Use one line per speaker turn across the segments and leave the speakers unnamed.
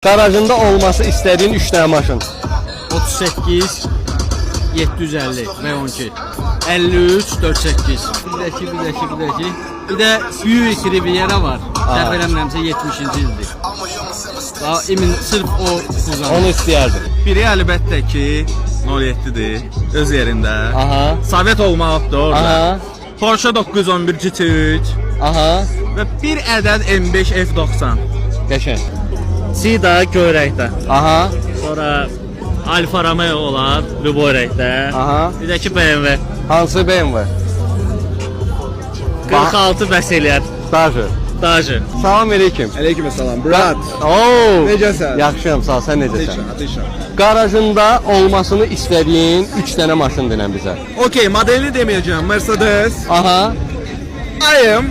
Garajında olması istediğin 3 tane maşın.
38 750 V12 53 48 bir de bir de büyük Riviera var. Səhv eləmirəmsə 70-ci ildir. Daha emin sırf o kullanır.
Onu istəyərdim.
Biri əlbəttə ki 07'dir öz yerində.
Aha.
Sovet olmalıdır orada.
Aha.
Porsche 911 GT3
Aha.
və bir ədəd M5 F90.
Qəşəng.
Sida görəkdə.
Aha.
Sonra Alfa Romeo olar bu rəngdə.
Aha.
Bir də ki BMW.
Hansı BMW?
46 bəs eləyər. Dajı.
Salam aleyküm.
Aleykümselam Murat.
Oo.
Necəsən?
Yaxşıyam, sağ ol. Sən necəsən?
Ateşan.
Garajında olmasını istediğin 3 tane maşın denən bizə.
Okey, modelini demeyeceğim. Mercedes.
Aha.
Ayım.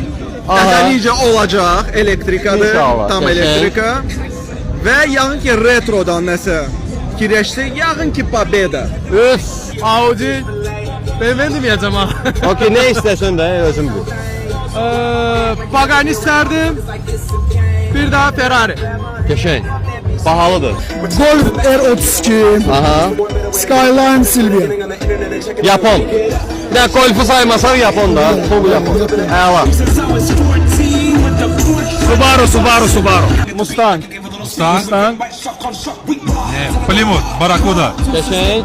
Aha.
Detaylıca olacak. Elektrikadır.
İnşallah.
Tam
Geçen.
elektrika. Ve yağın ki retrodan nəsə fikirləşdik. Yağın ki Pobeda.
Üf.
Audi. BMW deməyəcəm ha.
Okey, ne istersen de özüm bil.
Pagani istərdim. Bir daha Ferrari.
Qəşəng. Bahalıdır.
Golf R32,
Aha.
Skyline Silvia.
Yapon. Bir de Golf'u saymasan Yapon da. Full Yapon. Əla.
Subaru.
Mustang.
Plymouth, Barracuda.
Qəşəng.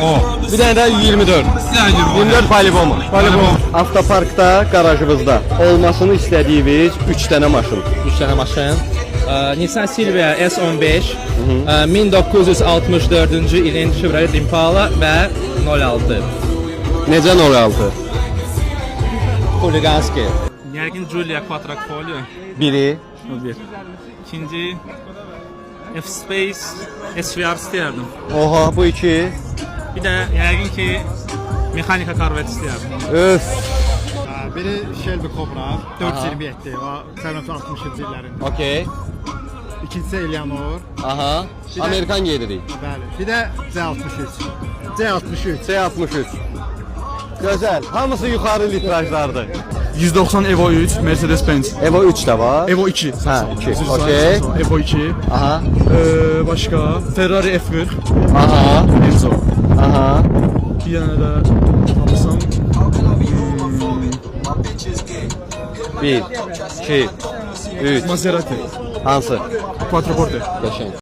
O.
Bir tane de 24.
Yani
24 Palibom. Avtoparkda, garajımızda olmasını istediğimiz 3 tane maşın.
3 tane maşın. Nissan Silvia S15, 1964-cü ilin Chevrolet Impala və 06.
Necə 06?
Holiganski.
Yəqin Giulia Quattrofoglio.
Biri.
O bir. İkinci F-Space SVR istəyərdim.
Oha, bu 2.
Bir də yəqin ki mexanika Corvette istəyərdim.
Öf.
Biri Shelby Cobra 427 o sənət 60-cı illərində.
Okey.
İkincisi Eleanor,
Aha. Amerikan gedirik.
bəli. Bir də C63. C63.
C63. Güzel. Hamısı yukarı litrajlardır.
190 Evo 3 Mercedes-Benz.
Evo 3 de var.
Evo 2.
Ha, 2. Okey.
Evo 2.
Aha.
Başka Ferrari F1.
Aha.
Enzo.
Aha.
Bir yana da tapsam
1, 2, 3.
Maserati.
Hansı?
Quattroporte.
Geçen.